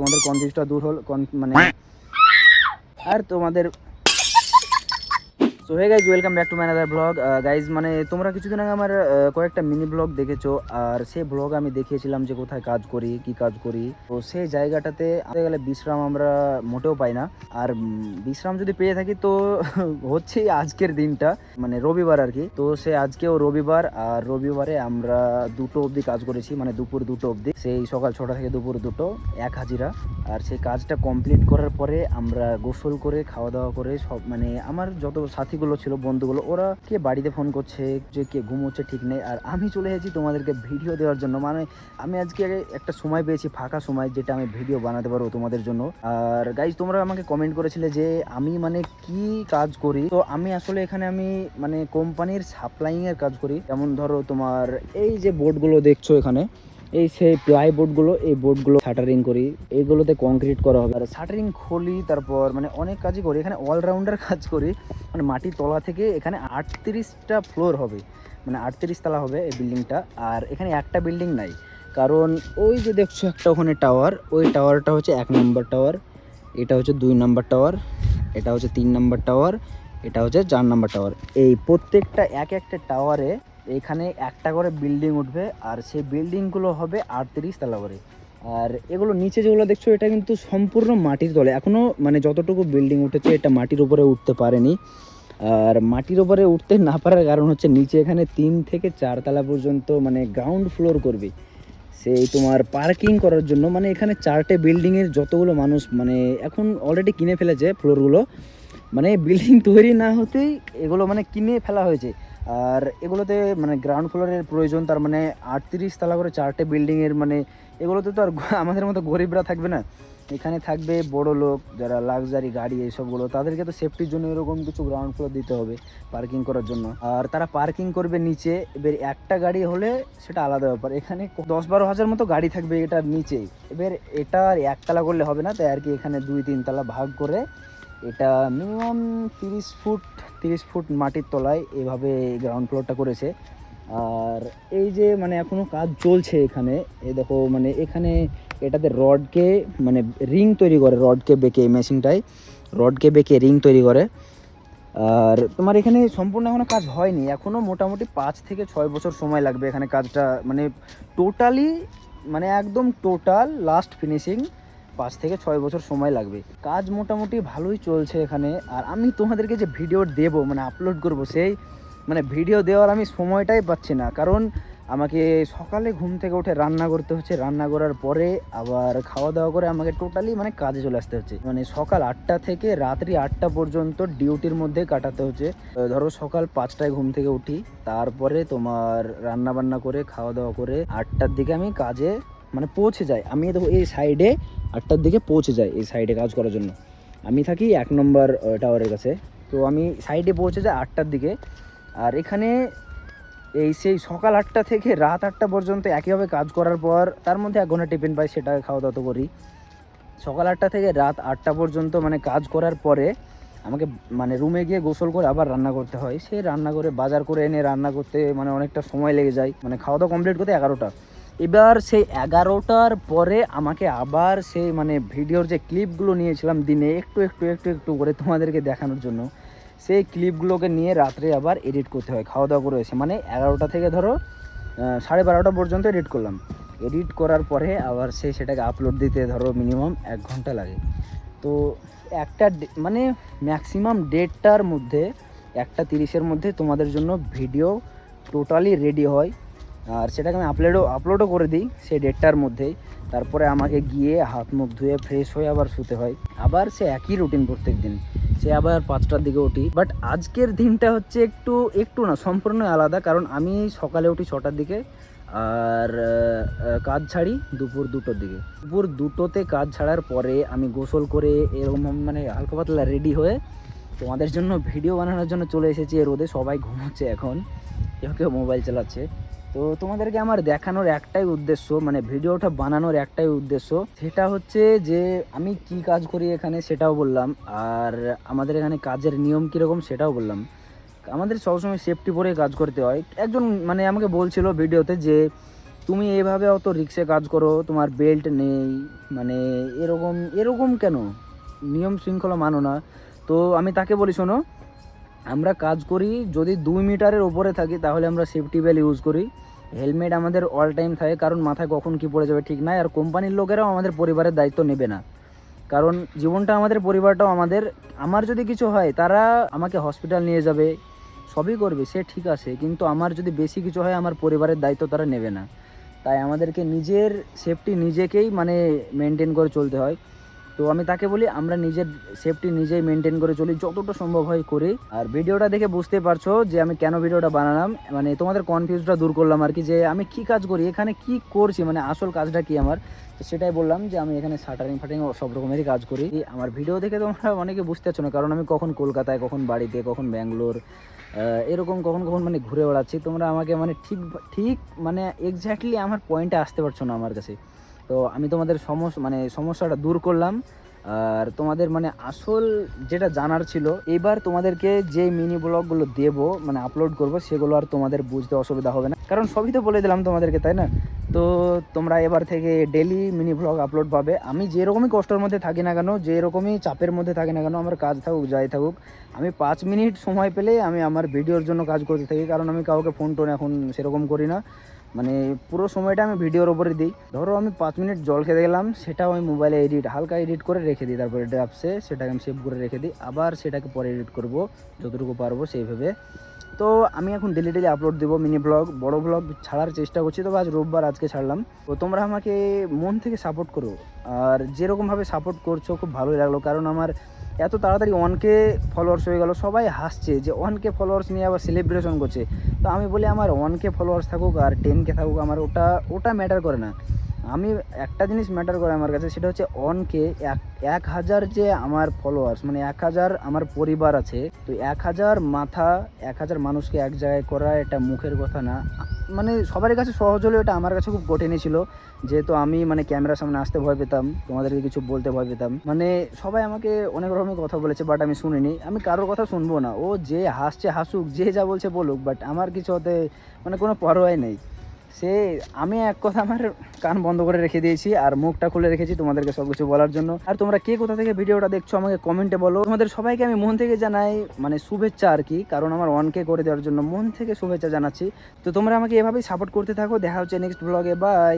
তোমাদের কনফিউজটা দূর হল মানে আর তোমাদের। So hey guys, welcome back to my another blog. Guys মানে তোমরা কিছুদিন আগে আমার কয়েকটা মিনি ব্লগ দেখেছো, আর সেই ব্লগ আমি দেখিয়েছিলাম যে কোথায় কাজ করি, কি কাজ করি। তো সেই জায়গাটাতে আমাদের গেলে বিশ্রাম আমরা মোটেও পাই না। আর বিশ্রাম যদি পেয়ে থাকি তো হচ্ছেই আজকের দিনটা, মানে রবিবার আর কি। তো সে আজকেও রবিবার, আর রবিবারে আমরা 2টো অবধি কাজ করেছি, মানে দুপুর 2টো অবধি, সেই সকাল 6টা থেকে দুপুর 2টো, এক হাজিরা। আর সেই কাজটা কমপ্লিট করার পরে আমরা গোসল করে খাওয়া দাওয়া করে সব, মানে আমার যত সাথীগুলো ছিল, বন্ধুগুলো, ওরা কে বাড়িতে ফোন করছে, যে কে ঘুমোচ্ছে ঠিক নেই। আর আমি চলে এসেছি তোমাদেরকে ভিডিও দেওয়ার জন্য, মানে আমি আজকে একটা সময় পেয়েছি, ফাঁকা সময়, যেটা আমি ভিডিও বানাতে পারবো তোমাদের জন্য। আর গাইজ তোমরা আমাকে কমেন্ট করেছিলে যে আমি মানে কি কাজ করি। তো আমি আসলে এখানে আমি মানে কোম্পানির সাপ্লাইং এর কাজ করি। যেমন ধরো তোমার এই যে বোর্ডগুলো দেখছো এখানে, এই সেই প্লাই বোর্ডগুলো, এই বোর্ডগুলো শাটারিং করি, এইগুলোতে কংক্রিট করা হবে। আর শাটারিং খুলি, তারপর মানে অনেক কাজই করি এখানে, অলরাউন্ডার কাজ করি। মানে মাটির তলা থেকে এখানে 38টা ফ্লোর হবে, মানে 38 তলা হবে এই বিল্ডিংটা। আর এখানে একটা বিল্ডিং নাই, কারণ ওই যে দেখছো একটা ওখানে টাওয়ার, ওই টাওয়ারটা হচ্ছে 1 নম্বর টাওয়ার, এটা হচ্ছে 2 নম্বর টাওয়ার, এটা হচ্ছে 3 নম্বর টাওয়ার, এটা হচ্ছে 4 নম্বর টাওয়ার। এই প্রত্যেকটা এক একটা টাওয়ারে এখানে একটা করে বিল্ডিং উঠবে, আর সেই বিল্ডিংগুলো হবে 38 তলা করে। আর এগুলো নিচে যেগুলো দেখছো, এটা কিন্তু সম্পূর্ণ মাটির তলে এখনও, মানে যতটুকু বিল্ডিং উঠেছে এটা মাটির উপরে উঠতে পারেনি। আর মাটির উপরে উঠতে না পারার কারণ হচ্ছে নিচে এখানে 3 থেকে 4 তলা পর্যন্ত মানে গ্রাউন্ড ফ্লোর করবে, সেই তোমার পার্কিং করার জন্য। মানে এখানে 4টে বিল্ডিংয়ের যতগুলো মানুষ মানে এখন অলরেডি কিনে ফেলেছে ফ্লোরগুলো, মানে বিল্ডিং তৈরি না হতেই এগুলো মানে কিনে ফেলা হয়েছে। আর এগুলোতে মানে গ্রাউন্ড ফ্লোরের প্রয়োজন, তার মানে 38 তলা করে 4টে বিল্ডিংয়ের, মানে এগুলোতে তো আর আমাদের মতো গরিবরা থাকবে না, এখানে থাকবে বড় লোক, যারা লাক্সারি গাড়ি এইসবগুলো, তাদেরকে তো সেফটির জন্য এরকম কিছু গ্রাউন্ড ফ্লোর দিতে হবে পার্কিং করার জন্য। আর তারা পার্কিং করবে নিচে। এবার একটা গাড়ি হলে সেটা আলাদা ব্যাপার, এখানে 10-12 হাজার মতো গাড়ি থাকবে এটার নিচেই। এবার এটা আর একতলা করলে হবে না, তাই আর কি এখানে 2-3 তলা ভাগ করে এটা মিনিমাম 30 ফুট মাটির তলায় এভাবে গ্রাউন্ড ফ্লোরটা করেছে। আর এই যে মানে এখনও কাজ চলছে এখানে, এই দেখো মানে এখানে এটাতে রডকে মানে রিং তৈরি করে, রডকে বেঁকে, মেশিনটায় রডকে বেঁকে রিং তৈরি করে। আর তোমার এখানে সম্পূর্ণ এখনও কাজ হয়নি, এখনও মোটামুটি 5 থেকে 6 বছর সময় লাগবে এখানে কাজটা, মানে টোটালি, মানে একদম টোটাল লাস্ট ফিনিশিং 5 থেকে 6 বছর সময় লাগবে। কাজ মোটামুটি ভালোই চলছে এখানে। আর আমি তোমাদেরকে যে ভিডিও দেবো, মানে আপলোড করব, সেই মানে ভিডিও দেওয়ার আমি সময়টাই পাচ্ছি না, কারণ আমাকে সকালে ঘুম থেকে উঠে রান্না করতে হচ্ছে, রান্না করার পরে আবার খাওয়া দাওয়া করে আমাকে টোটালি মানে কাজে চলে আসতে হচ্ছে, মানে সকাল 8টা থেকে রাত্রি 8টা পর্যন্ত ডিউটির মধ্যে কাটাতে হচ্ছে। ধরো সকাল 5টায় ঘুম থেকে উঠি, তারপরে তোমার রান্না বান্না করে খাওয়া দাওয়া করে 8টার দিকে আমি কাজে মানে পৌঁছে যাই। আমি দেখো এই সাইডে 8টার দিকে পৌঁছে যাই, এই সাইডে কাজ করার জন্য। আমি থাকি 1 নম্বর টাওয়ারের কাছে, তো আমি সাইডে পৌঁছে যাই 8টার দিকে। আর এখানে এই সেই সকাল 8টা থেকে রাত 8টা পর্যন্ত একইভাবে কাজ করার পর তার মধ্যে 1 ঘন্টা টিফিন পাই, সেটা খাওয়া দাওয়া তো করি। সকাল 8টা থেকে রাত 8টা পর্যন্ত মানে কাজ করার পরে আমাকে মানে রুমে গিয়ে গোসল করে আবার রান্না করতে হয়। সে রান্না করে বাজার করে এনে রান্না করতে মানে অনেকটা সময় লেগে যায়, মানে খাওয়া দাওয়া কমপ্লিট করতে 11টা। এবার সেই 11টার পরে আমাকে আবার সেই মানে ভিডিওর যে ক্লিপগুলো নিয়েছিলাম দিনে একটু একটু একটু একটু করে তোমাদেরকে দেখানোর জন্য, সেই ক্লিপগুলোকে নিয়ে রাত্রে আবার এডিট করতে হয় খাওয়া দাওয়া করে এসে। মানে 11টা থেকে ধরো 12:30 পর্যন্ত এডিট করলাম। এডিট করার পরে আবার সেটাকে আপলোড দিতে ধরো মিনিমাম 1 ঘন্টা লাগে। তো একটা মানে ম্যাক্সিমাম 1:30টার মধ্যে, 1:30-এর মধ্যে তোমাদের জন্য ভিডিও টোটালি রেডি হয়। আর সেটাকে আমি আপলোডও করে দিই সেই 1:30টার মধ্যেই। তারপরে আমাকে গিয়ে হাত মুখ ধুয়ে ফ্রেশ হয়ে আবার শুতে হয়, আবার সে একই রুটিন প্রত্যেক দিন। সে আবার 5টার দিকে উঠি, বাট আজকের দিনটা হচ্ছে একটু না সম্পূর্ণ আলাদা, কারণ আমি সকালে উঠি 6টার দিকে, আর কাজ ছাড়ি দুপুর 2টোর দিকে। দুপুর 2টোতে কাজ ছাড়ার পরে আমি গোসল করে এরকম মানে হালকা পাতলা রেডি হয়ে তোমাদের জন্য ভিডিও বানানোর জন্য চলে এসেছি। রোদে সবাই ঘুমোচ্ছে এখন, কেউ কেউ মোবাইল চালাচ্ছে। তো তোমাদেরকে আমার দেখানোর একটাই উদ্দেশ্য, মানে ভিডিওটা বানানোর একটাই উদ্দেশ্য, সেটা হচ্ছে যে আমি কি কাজ করি এখানে সেটাও বললাম, আর আমাদের এখানে কাজের নিয়ম কীরকম সেটাও বললাম। আমাদের সবসময় সেফটি পরে কাজ করতে হয়। একজন মানে আমাকে বলছিল ভিডিওতে যে তুমি এভাবে অত রিক্সে কাজ করো, তোমার বেল্ট নেই, মানে এরকম এরকম কেন, নিয়ম শৃঙ্খলা মানো না। তো আমি তাকে বলি, শোনো, আমরা কাজ করি যদি 2 মিটারের ওপরে থাকি তাহলে আমরা সেফটি বেল্ট ইউজ করি, হেলমেট আমাদের অল টাইম থাকে, কারণ মাথায় কখন কী পড়ে যাবে ঠিক নাই। আর কোম্পানির লোকেরাও আমাদের পরিবারের দায়িত্ব নেবে না, কারণ জীবনটা আমাদের, পরিবারটাও আমাদের। আমার যদি কিছু হয় তারা আমাকে হসপিটাল নিয়ে যাবে, সবই করবে, সে ঠিক আছে, কিন্তু আমার যদি বেশি কিছু হয় আমার পরিবারের দায়িত্ব তারা নেবে না। তাই আমাদেরকে নিজের সেফটি নিজেকেই মানে মেনটেন করে চলতে হয়। তো আমি তাকে বলি আমরা নিজের সেফটি নিজেই মেনটেন করে চলি, যতটা সম্ভব হয় করি। আর ভিডিওটা দেখে বুঝতে পারছো যে আমি কেন ভিডিওটা বানালাম, মানে তোমাদের কনফিউজটা দূর করলাম আর কি, যে আমি কি কাজ করি এখানে, কি করছি, মানে আসল কাজটা কি আমার। তো সেটাই বললাম যে আমি এখানে শাটারিং ফাটারিং সব রকমেরই কাজ করি। আমার ভিডিও দেখে তোমরা অনেকে বুঝতে পারছো না, কারণ আমি কখন কলকাতায়, কখন বাড়িতে, কখন ব্যাঙ্গালোর, এরকম কখন কখন মানে ঘুরে বেড়াচ্ছি। তোমরা আমাকে মানে ঠিক ঠিক মানে এক্স্যাক্টলি আমার পয়েন্টে আসতে পারছো না আমার কাছে। তো আমি তোমাদের সমস্যাটা দূর করলাম। আর তোমাদের মানে আসল যেটা জানার ছিল, এবার তোমাদেরকে যে মিনি ব্লগগুলো দেবো মানে আপলোড করব, সেগুলো আর তোমাদের বুঝতে অসুবিধা হবে না, কারণ সবই তো বলে দিলাম তোমাদেরকে, তাই না? তো তোমরা এবার থেকে ডেলি মিনি ব্লগ আপলোড পাবে। আমি যেরকমই কষ্টের মধ্যে থাকি না কেন, যেরকমই চাপের মধ্যে থাকি না কেন, আমার কাজ থাকুক যাই থাকুক, আমি 5 মিনিট সময় পেলে আমি আমার ভিডিওর জন্য কাজ করতে থাকি, কারণ আমি কাউকে ফোন টোন এখন সেরকম করি না। মানে পুরো সময়টা আমি ভিডিওর ওপরে দিই। ধরো আমি 5 মিনিট জল খেতে গেলাম, সেটাও আমি মোবাইলে হালকা এডিট করে রেখে দিই, তারপরে ড্রাফটসে সেটাকে আমি সেভ করে রেখে দিই, আবার সেটাকে পরে এডিট করব যতটুকু পারবো সেইভাবে। তো আমি এখন ডেলি ডেলি আপলোড দেবো মিনি ব্লগ, বড় ব্লগ ছাড়ার চেষ্টা করছি, তবে আজ রোববার, আজকে ছাড়লাম। তো তোমরা আমাকে মন থেকে সাপোর্ট করো, আর যেরকমভাবে সাপোর্ট করছো খুব ভালোই লাগলো, কারণ আমার এত তাড়াতাড়ি 1K ফলোয়ার্স হয়ে গেল। সবাই হাসছে যে 1K ফলোয়ার্স নিয়ে আবার সেলিব্রেশন করছে। তো আমি বলি আমার 1K ফলোয়ার্স থাকুক আর 10K থাকুক, আমার ওটা ওটা ম্যাটার করে না। আমি একটা জিনিস ম্যাটার করে আমার কাছে, সেটা হচ্ছে 1K, 1000 যে আমার ফলোয়ার্স, মানে 1000 আমার পরিবার আছে। তো 1000 মাথা, 1000 মানুষকে এক জায়গায় করা এটা মুখের কথা না। মানে সবার কাছে সহজ হলেও এটা আমার কাছে খুব কঠিনই ছিল, যেহেতু আমি মানে ক্যামেরার সামনে আসতে ভয় পেতাম, তোমাদেরকে কিছু বলতে ভয় পেতাম। মানে সবাই আমাকে অনেক রকমের কথা বলেছে, বাট আমি শুনিনি, আমি কারোর কথা শুনবো না। ও যে হাসছে হাসুক, যে যা বলছে বলুক, বাট আমার কিছু হতে মানে কোনো পরোয়াই নেই। সে আমি এক কথা আমার কান বন্ধ করে রেখে দিয়েছি আর মুখটা খুলে রেখেছি তোমাদেরকে সব কিছু বলার জন্য। আর তোমরা কে কোথা থেকে ভিডিওটা দেখছো আমাকে কমেন্টে বলো। তোমাদের সবাইকে আমি মন থেকে জানাই মানে শুভেচ্ছা আর কি, কারণ আমার 1K করে দেওয়ার জন্য মন থেকে শুভেচ্ছা জানাচ্ছি। তো তোমরা আমাকে এভাবেই সাপোর্ট করতে থাকো, দেখা হচ্ছে নেক্সট ব্লগে, বাই।